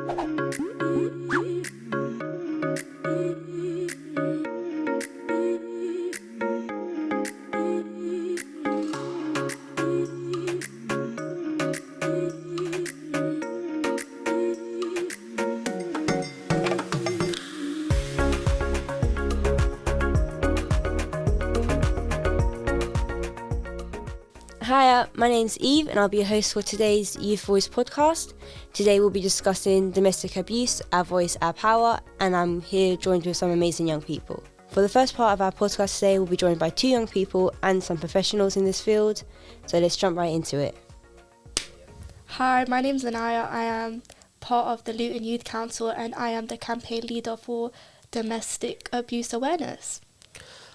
Hiya, my name's Eve and I'll be your host for today's Youth Voice podcast. Today we'll be discussing domestic abuse, our voice, our power, and I'm here joined with some amazing young people. For the first part of our podcast today, we'll be joined by two young people and some professionals in this field, so let's jump right into it. Hi, my name's Anaya. I am part of the Luton Youth Council and I am the campaign leader for domestic abuse awareness.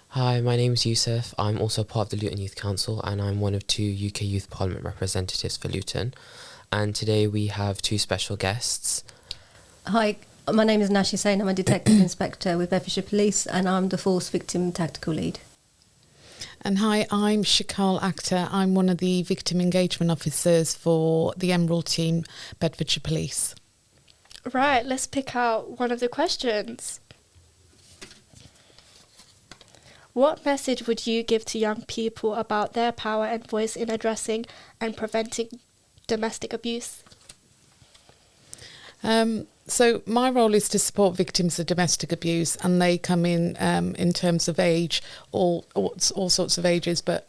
Hi, my name is Yusuf. I'm also part of the Luton Youth Council and I'm one of two UK Youth Parliament representatives for Luton. And today we have two special guests. Hi, my name is Nash Hussain. I'm a Detective Inspector with Bedfordshire Police and I'm the Force Victim Tactical Lead. And hi, I'm Shikal Akhtar. I'm one of the Victim Engagement Officers for the Emerald Team, Bedfordshire Police. Right, let's pick out one of the questions. What message would you give to young people about their power and voice in addressing and preventing domestic abuse? So my role is to support victims of domestic abuse, and they come in terms of age, all sorts of ages, but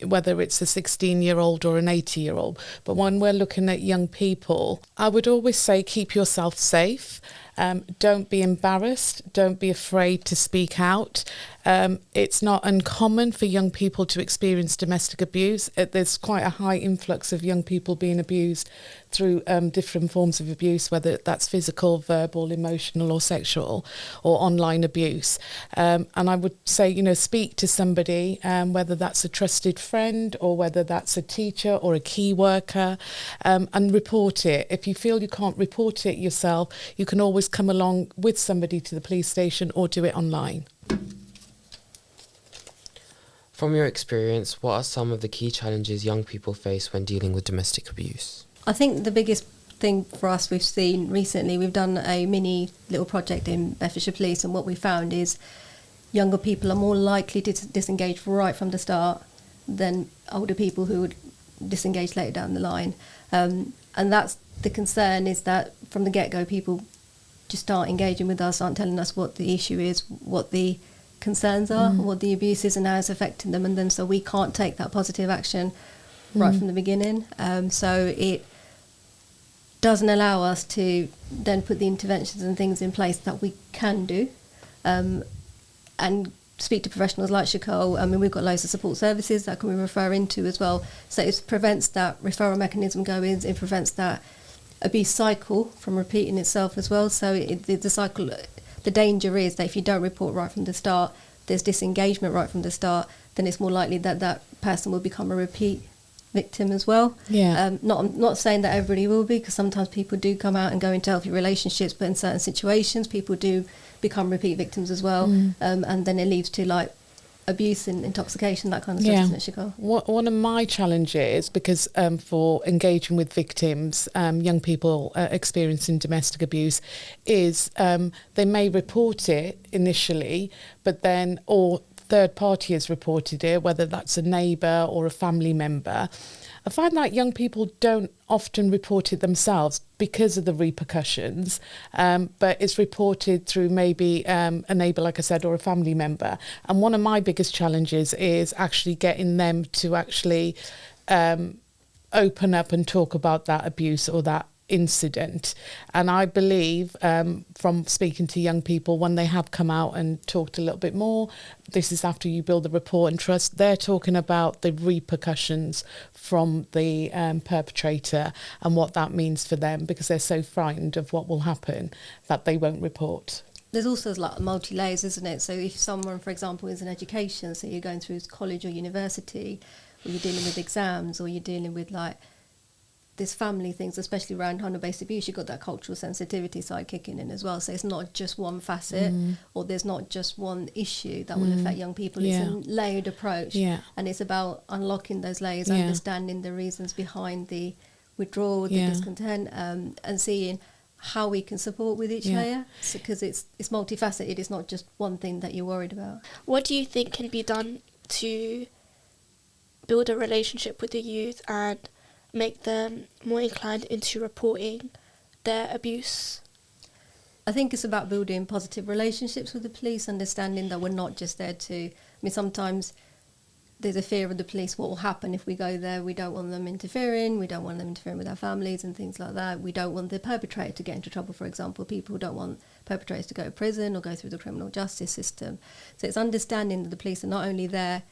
whether it's a 16-year-old or an 80-year-old. But when we're looking at young people, I would always say keep yourself safe. Don't be embarrassed. Don't be afraid to speak out. It's not uncommon for young people to experience domestic abuse. There's quite a high influx of young people being abused through different forms of abuse, whether that's physical, verbal, emotional or sexual or online abuse. And I would say, speak to somebody, whether that's a trusted friend or whether that's a teacher or a key worker, and report it. If you feel you can't report it yourself, you can always come along with somebody to the police station or do it online. From your experience, what are some of the key challenges young people face when dealing with domestic abuse? I think the biggest thing for us we've seen recently, we've done a mini little project in Bedfordshire Police, and what we found is younger people are more likely to disengage right from the start than older people who would disengage later down the line. And that's the concern, is that from the get-go people just start engaging with us, aren't telling us what the issue is, what the concerns are, what the abuse is and how it's affecting them, and then so we can't take that positive action right from the beginning. So it doesn't allow us to then put the interventions and things in place that we can do, and speak to professionals like Shikal. I mean, we've got loads of support services that can we refer into as well. So it prevents that referral mechanism going, it prevents that abuse cycle from repeating itself as well. So the cycle, the danger is that if you don't report right from the start, there's disengagement right from the start, then it's more likely that that person will become a repeat victim as well. I'm not saying that everybody will be, because sometimes people do come out and go into healthy relationships, but in certain situations people do become repeat victims as well, and then it leads to like abuse and intoxication, that kind of stuff, isn't it, Shikal? One of my challenges, because for engaging with victims, young people experiencing domestic abuse, is they may report it initially, but then, or third party has reported it, whether that's a neighbour or a family member. I find that young people don't often report it themselves because of the repercussions, but it's reported through maybe a neighbour, like I said, or a family member. And one of my biggest challenges is actually getting them to actually open up and talk about that abuse or that incident. And I believe from speaking to young people, when they have come out and talked a little bit more, this is after you build the rapport and trust, they're talking about the repercussions from the perpetrator and what that means for them, because they're so frightened of what will happen that they won't report. There's also like multi-layers, isn't it? So if someone, for example, is in education, so you're going through college or university, or you're dealing with exams, or you're dealing with like there's family things, especially around harm-based abuse, you've got that cultural sensitivity side kicking in as well. So it's not just one facet, or there's not just one issue that will affect young people. It's a layered approach, and it's about unlocking those layers, understanding the reasons behind the withdrawal, the discontent, and seeing how we can support with each Yeah. layer, because it's multifaceted. It's not just one thing that you're worried about. What do you think can be done to build a relationship with the youth and make them more inclined into reporting their abuse? I think it's about building positive relationships with the police, understanding that we're not just there to... I mean, sometimes there's a fear of the police, what will happen if we go there. We don't want them interfering. We don't want them interfering with our families and things like that. We don't want the perpetrator to get into trouble, for example. People don't want perpetrators to go to prison or go through the criminal justice system. So it's understanding that the police are not only there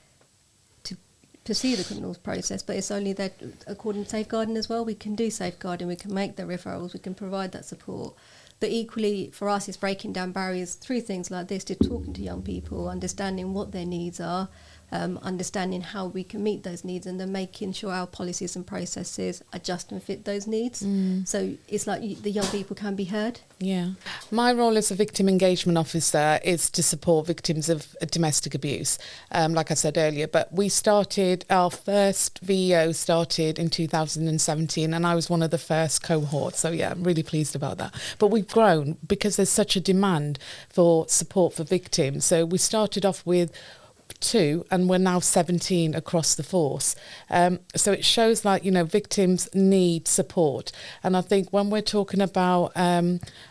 to pursue the criminal process, but it's only there according to safeguarding as well. We can do safeguarding, we can make the referrals, we can provide that support. But equally, for us, it's breaking down barriers through things like this, to talking to young people, understanding what their needs are, understanding how we can meet those needs, and then making sure our policies and processes adjust and fit those needs. So it's like the young people can be heard. Yeah. My role as a victim engagement officer is to support victims of domestic abuse, like I said earlier. But we started, our first VEO started in 2017, and I was one of the first cohorts. So yeah, I'm really pleased about that. But we've grown because there's such a demand for support for victims. So we started off with 2, and we're now 17 across the force. So it shows that, you know, victims need support. And I think when we're talking about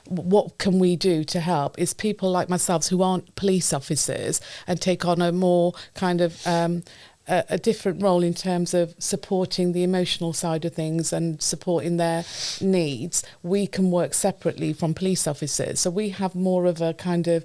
what can we do to help, is people like myself who aren't police officers and take on a more kind of a different role in terms of supporting the emotional side of things and supporting their needs. We can work separately from police officers. So we have more of a kind of,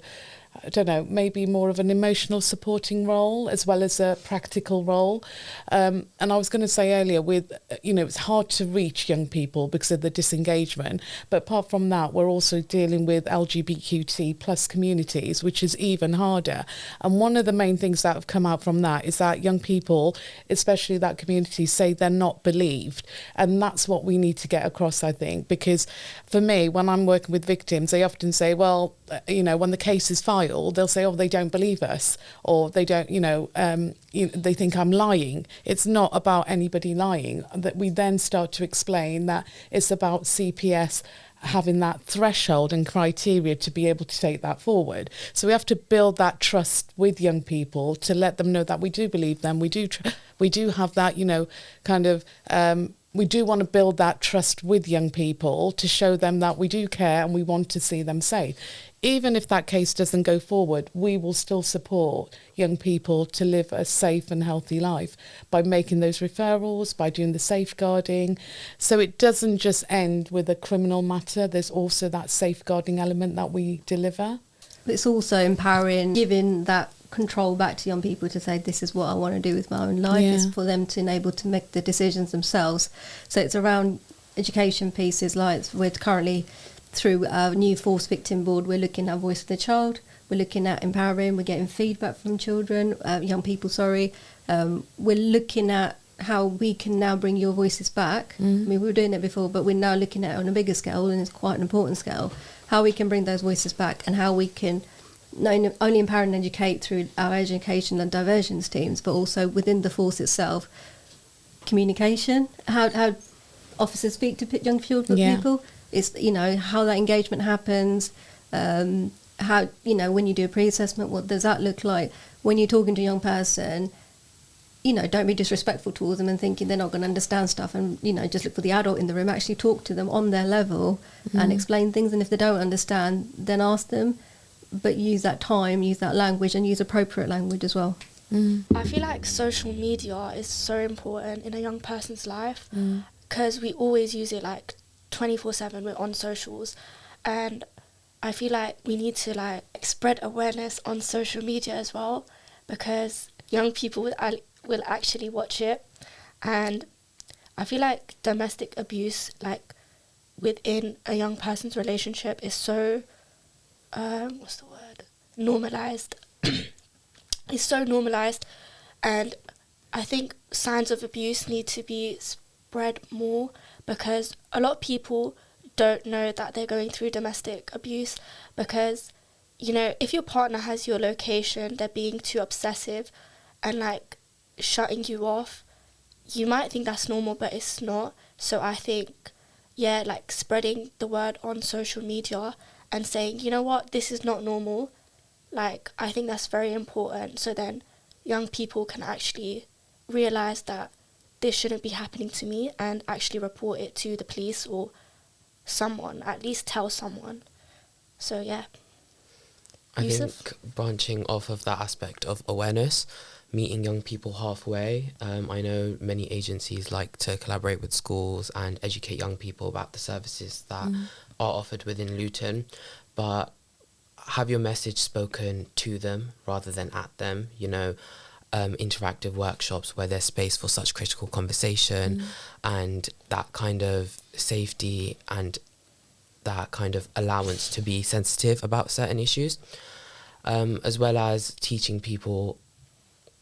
I don't know, maybe more of an emotional supporting role as well as a practical role. And I was going to say earlier, with, you know, it's hard to reach young people because of the disengagement. But apart from that, we're also dealing with LGBTQT plus communities, which is even harder. And one of the main things that have come out from that is that young people, especially that community, say they're not believed. And that's what we need to get across, I think, because for me, when I'm working with victims, they often say, well, you know, when the case is filed, they'll say, oh, they don't believe us, or they don't, they think I'm lying. It's not about anybody lying. That we then start to explain that it's about CPS having that threshold and criteria to be able to take that forward. So we have to build that trust with young people to let them know that we do believe them. We do have that, you know, kind of, we do want to build that trust with young people to show them that we do care and we want to see them safe. Even if that case doesn't go forward, we will still support young people to live a safe and healthy life by making those referrals, by doing the safeguarding. So it doesn't just end with a criminal matter. There's also that safeguarding element that we deliver. It's also empowering, giving that control back to young people to say, this is what I want to do with my own life. Yeah. It's for them to enable to make the decisions themselves. So it's around education pieces, like we're currently through our new Force Victim Board, we're looking at Voice of the Child, we're looking at empowering, we're getting feedback from children, young people, we're looking at how we can now bring your voices back. I mean, we were doing it before, but we're now looking at it on a bigger scale, and it's quite an important scale, how we can bring those voices back and how we can not only empower and educate through our education and diversions teams, but also within the force itself, communication, how officers speak to young people. It's, you know, how that engagement happens, how, you know, when you do a pre-assessment, what does that look like? When you're talking to a young person, you know, don't be disrespectful towards them and thinking they're not going to understand stuff, and, you know, just look for the adult in the room. Actually talk to them on their level and explain things, and if they don't understand, then ask them, but use that time, use that language, and use appropriate language as well. I feel like social media is so important in a young person's life because we always use it like 24/7. We're on socials, and I feel like we need to like spread awareness on social media as well, because young people will actually watch it. And I feel like domestic abuse, like within a young person's relationship, is so normalized. It's so normalized, and I think signs of abuse need to be spread more, because a lot of people don't know that they're going through domestic abuse, because, you know, if your partner has your location, they're being too obsessive and like shutting you off, you might think that's normal, but it's not. So I think yeah, like spreading the word on social media and saying, you know what, this is not normal. Like, I think that's very important. So then young people can actually realise that this shouldn't be happening to me and actually report it to the police or someone, at least tell someone. So, yeah. I Yusuf? think branching off of that aspect of awareness, meeting young people halfway. I know many agencies like to collaborate with schools and educate young people about the services that are offered within Luton, but have your message spoken to them rather than at them, you know, interactive workshops where there's space for such critical conversation and that kind of safety and that kind of allowance to be sensitive about certain issues, as well as teaching people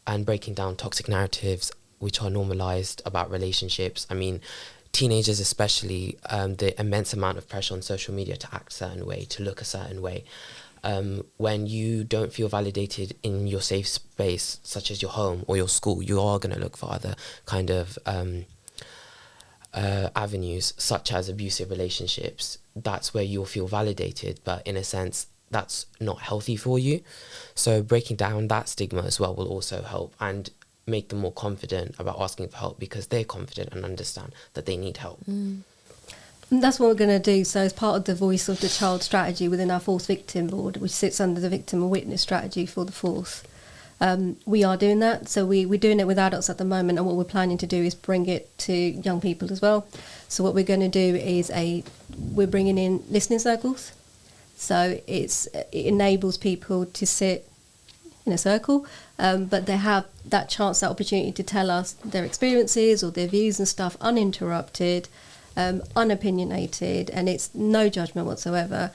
and breaking down toxic narratives which are normalized about relationships. I mean, teenagers especially, the immense amount of pressure on social media to act a certain way, to look a certain way. When you don't feel validated in your safe space, such as your home or your school, you are going to look for other kind of avenues, such as abusive relationships. That's where you'll feel validated, but in a sense, that's not healthy for you. So breaking down that stigma as well will also help and make them more confident about asking for help because they're confident and understand that they need help. And that's what we're going to do. So as part of the Voice of the Child strategy within our Force Victim Board, which sits under the Victim and Witness strategy for the Force, we are doing that. So we're doing it with adults at the moment, and what we're planning to do is bring it to young people as well. So what we're going to do is we're bringing in listening circles. So it enables people to sit in a circle, but they have that chance, that opportunity to tell us their experiences or their views and stuff uninterrupted, unopinionated, and it's no judgment whatsoever.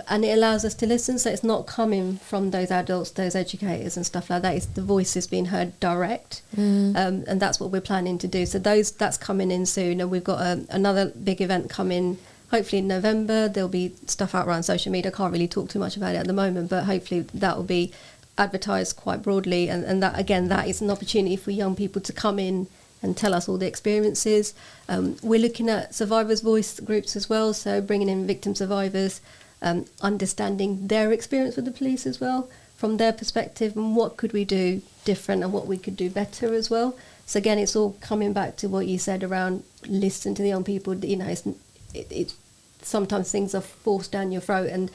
And it allows us to listen, so it's not coming from those adults, those educators and stuff like that. It's the voices being heard direct, and that's what we're planning to do. So that's coming in soon, and we've got another big event coming. Hopefully in November. There'll be stuff out around social media. I can't really talk too much about it at the moment, but hopefully that will be advertised quite broadly. And that, again, that is an opportunity for young people to come in and tell us all the experiences. We're looking at survivors' voice groups as well, so bringing in victim survivors, understanding their experience with the police as well, from their perspective, and what could we do different and what we could do better as well. So again, it's all coming back to what you said around listening to the young people. You know, it's sometimes things are forced down your throat, and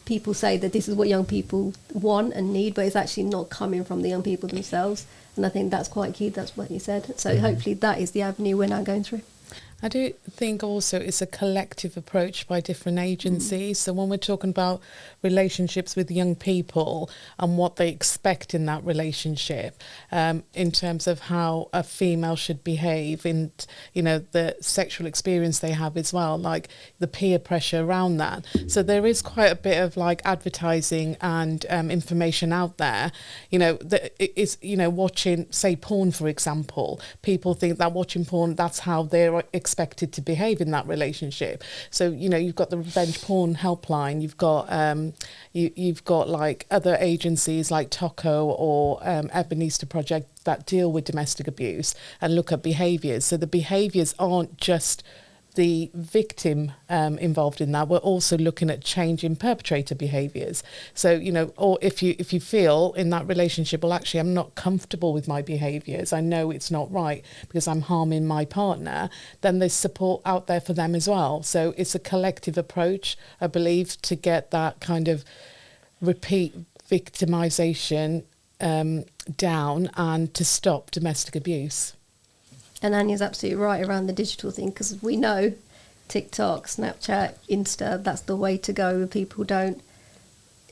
people say that this is what young people want and need, but it's actually not coming from the young people themselves. And I think that's quite key. That's what you said. So hopefully that is the avenue we're now going through. I do think also it's a collective approach by different agencies. So when we're talking about relationships with young people and what they expect in that relationship, in terms of how a female should behave and, you know, the sexual experience they have as well, like the peer pressure around that. So there is quite a bit of like advertising and information out there, you know, that is, you know, watching, say, porn, for example. People think that watching porn, that's how they're expected to behave in that relationship. So, you know, you've got the revenge porn helpline, you've got you've got like other agencies like Toco or Ebenezer Project that deal with domestic abuse and look at behaviours. So the behaviours aren't just the victim involved in that. We're also looking at changing perpetrator behaviours. So, you know, or if you feel in that relationship, well, actually, I'm not comfortable with my behaviours, I know it's not right because I'm harming my partner, then there's support out there for them as well. So it's a collective approach, I believe, to get that kind of repeat victimisation down and to stop domestic abuse. And Anya's absolutely right around the digital thing, because we know TikTok, Snapchat, Insta, that's the way to go. People don't,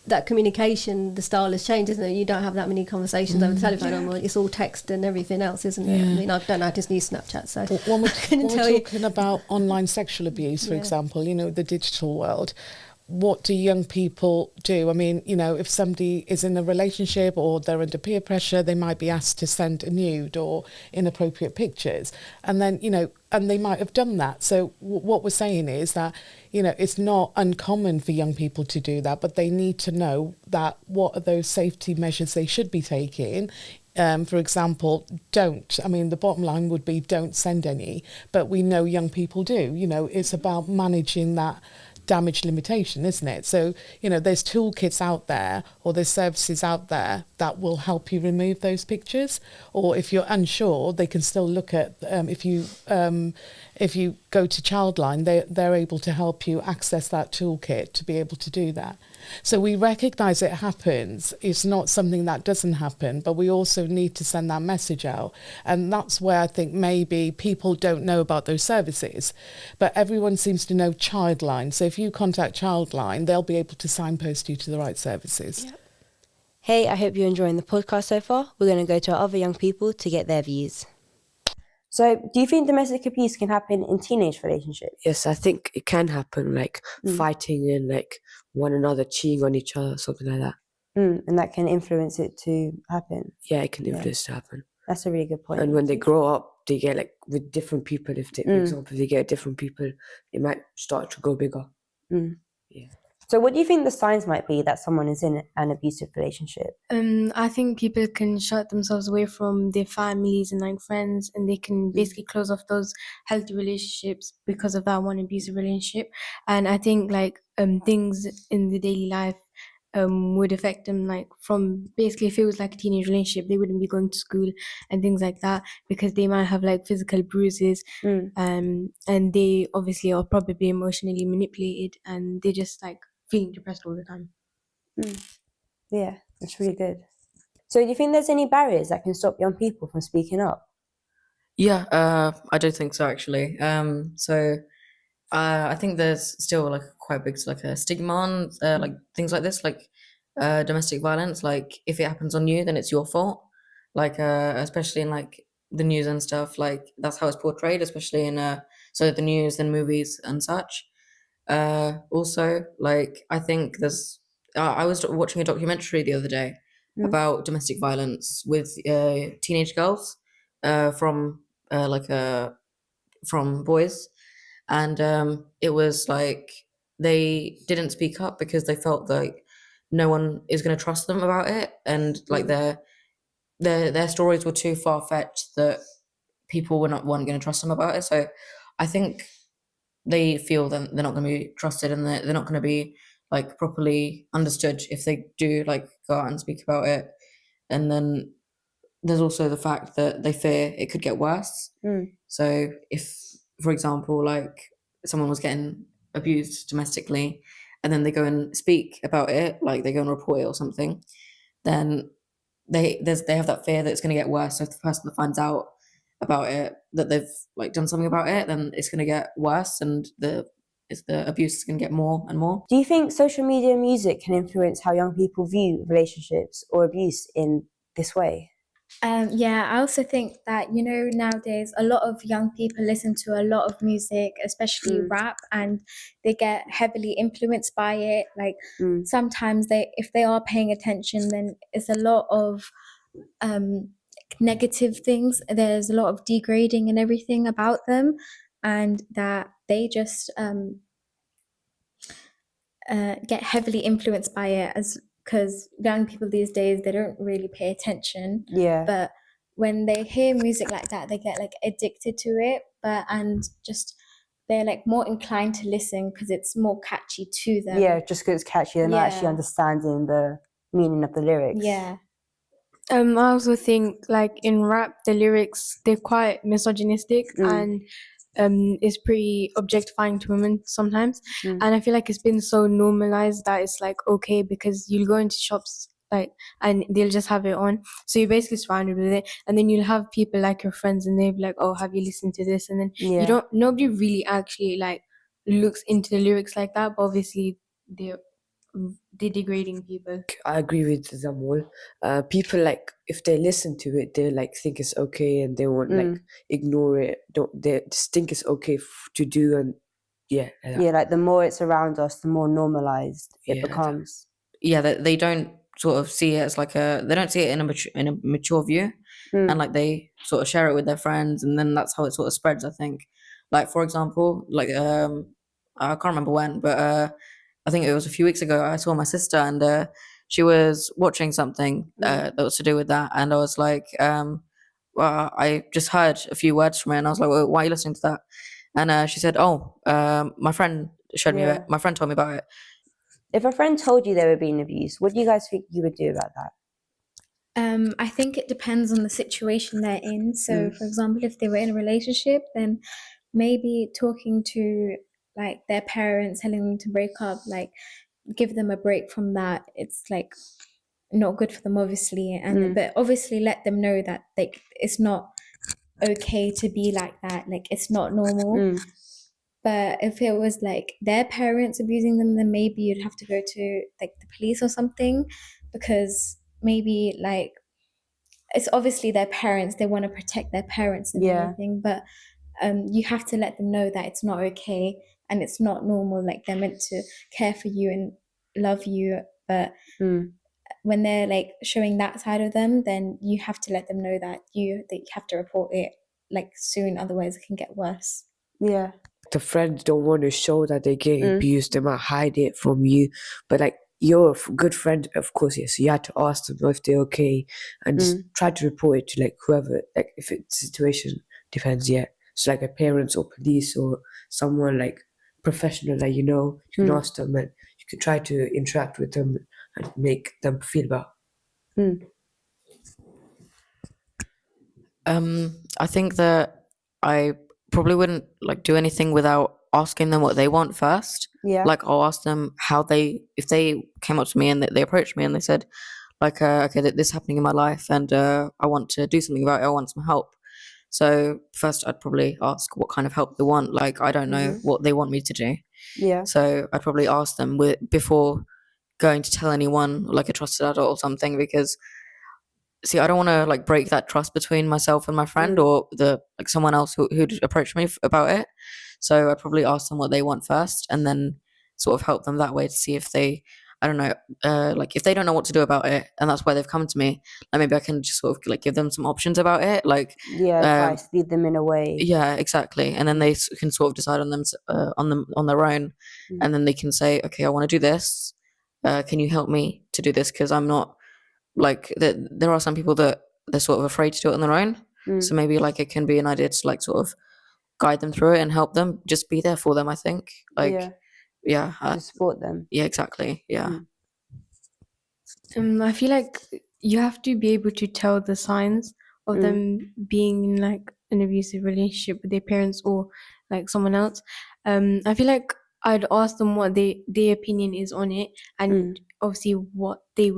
that communication, the style has changed, isn't it? You don't have that many conversations over the telephone anymore. It's all text and everything else, isn't it? I mean, I don't know, I just use Snapchat, so when we're talking about online sexual abuse, for example, you know, the digital world, what do young people do? I mean, you know, if somebody is in a relationship or they're under peer pressure, they might be asked to send a nude or inappropriate pictures. And then, you know, and they might have done that. So what we're saying is that, you know, it's not uncommon for young people to do that, but they need to know that what are those safety measures they should be taking For example, don't. I mean, the bottom line would be don't send any, but we know young people do. You know, it's about managing that damage limitation, isn't it? So, you know, there's toolkits out there or there's services out there that will help you remove those pictures. Or if you're unsure, they can still look at, if you go to Childline, they're able to help you access that toolkit to be able to do that. So we recognise it happens. It's not something that doesn't happen, but we also need to send that message out. And that's where I think maybe people don't know about those services, but everyone seems to know Childline. So if you contact Childline, they'll be able to signpost you to the right services. Yep. Hey, I hope you're enjoying the podcast so far. We're going to go to our other young people to get their views. So, do you think domestic abuse can happen in teenage relationships? Yes, I think it can happen, like fighting and like one another, cheating on each other, something like that. And that can influence it to happen. Yeah, it can influence to happen. That's a really good point. And when they grow up, they get like with different people. If they, for example, if they get different people, it might start to grow bigger. Yeah. So what do you think the signs might be that someone is in an abusive relationship? I think people can shut themselves away from their families and like friends, and they can basically close off those healthy relationships because of that one abusive relationship. And I think like things in the daily life would affect them, like from basically if it was like a teenage relationship, they wouldn't be going to school and things like that because they might have like physical bruises, and they obviously are probably emotionally manipulated and they're just like feeling depressed all the time. Yeah, that's really good. So do you think there's any barriers that can stop young people from speaking up? Yeah, I do think so actually. I think there's still like quite big like a stigma on like things like this, like domestic violence. Like if it happens on you, then it's your fault. Like especially in like the news and stuff. Like that's how it's portrayed, especially in so the news and movies and such. Also, like I think there's. I was watching a documentary the other day about domestic violence with teenage girls from from boys, and it was like they didn't speak up because they felt like no one is going to trust them about it, and like their stories were too far fetched that people weren't going to trust them about it. So I think they feel that they're not going to be trusted and they're not going to be like properly understood if they do like go out and speak about it. And then there's also the fact that they fear it could get worse. So if, for example, like someone was getting abused domestically and then they go and speak about it, like they go and report it or something, then they have that fear that it's going to get worse. So if the person that finds out about it, that they've like done something about it, then it's going to get worse and the abuse is going to get more and more. Do you think social media and music can influence how young people view relationships or abuse in this way? Yeah, I also think that, you know, nowadays a lot of young people listen to a lot of music, especially rap, and they get heavily influenced by it. Like sometimes if they are paying attention, then it's a lot of negative things. There's a lot of degrading and everything about them, and that they just get heavily influenced by it, as because young people these days, they don't really pay attention. Yeah. But when they hear music like that, they get like addicted to it, and just they're like more inclined to listen because it's more catchy to them. Yeah, just because it's catchy, they're not actually understanding the meaning of the lyrics. Yeah. I also think like in rap, the lyrics, they're quite misogynistic and it's pretty objectifying to women sometimes. And I feel like it's been so normalized that it's like okay because you'll go into shops like and they'll just have it on, so you're basically surrounded with it, and then you'll have people like your friends and they'll be like, oh, have you listened to this? And then nobody really actually like looks into the lyrics like that, but obviously they're degrading people. I agree with them all. People like if they listen to it, they like think it's okay and they won't like ignore it. They just think it's okay to do, and like the more it's around us, the more normalized it becomes. They don't sort of see it as like they don't see it in a mature view, and like they sort of share it with their friends, and then that's how it sort of spreads. I think, like for example, like I can't remember when, but I think it was a few weeks ago. I saw my sister, and she was watching something that was to do with that, and I was like, well, I just heard a few words from it, and I was like, well, why are you listening to that? And she said, oh, my friend showed me it. My friend told me about it. If a friend told you they were being abused, what do you guys think you would do about that? I think it depends on the situation they're in. So, for example, if they were in a relationship, then maybe talking to like their parents, telling them to break up, like give them a break from that. It's like not good for them, obviously, and but obviously let them know that like it's not okay to be like that. Like it's not normal. But if it was like their parents abusing them, then maybe you'd have to go to like the police or something, because maybe like it's obviously their parents, they want to protect their parents and everything, but you have to let them know that it's not okay and it's not normal. Like they're meant to care for you and love you, but when they're like showing that side of them, then you have to let them know that you have to report it like soon, otherwise it can get worse. Yeah. The friends don't want to show that they get abused. They might hide it from you, but like you're a good friend, of course, yes. So you had to ask them if they're okay and just try to report it to like whoever, like if it's situation depends, yeah. So like a parents or police or someone like professional that you can ask them and you can try to interact with them and make them feel better. I think that I probably wouldn't like do anything without asking them what they want first. Yeah. Like I'll ask them if they came up to me and they approached me and they said like, okay, this is happening in my life and I want to do something about it. I want some help. So first I'd probably ask what kind of help they want. Like I don't know what they want me to do. Yeah. So I'd probably ask them before going to tell anyone, like a trusted adult or something, because see, I don't want to like break that trust between myself and my friend or like someone else who'd approach me about it. So I'd probably ask them what they want first and then sort of help them that way to see if they, I don't know, like if they don't know what to do about it and that's why they've come to me, like maybe I can just sort of like give them some options about it, like advice, lead them in a way. Yeah, exactly. And then they can sort of decide on them on their own, and then they can say, okay, I want to do this. Can you help me to do this? Because I'm not like there are some people that they're sort of afraid to do it on their own. So maybe like it can be an idea to like sort of guide them through it and help them. Just be there for them. I think to support them. Yeah, exactly. Yeah. I feel like you have to be able to tell the signs of them being in like an abusive relationship with their parents or like someone else. I feel like I'd ask them what their opinion is on it, and obviously what they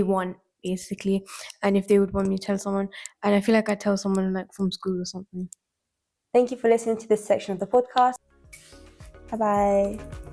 want basically, and if they would want me to tell someone. And I feel like I'd tell someone like from school or something. Thank you for listening to this section of the podcast. Bye bye.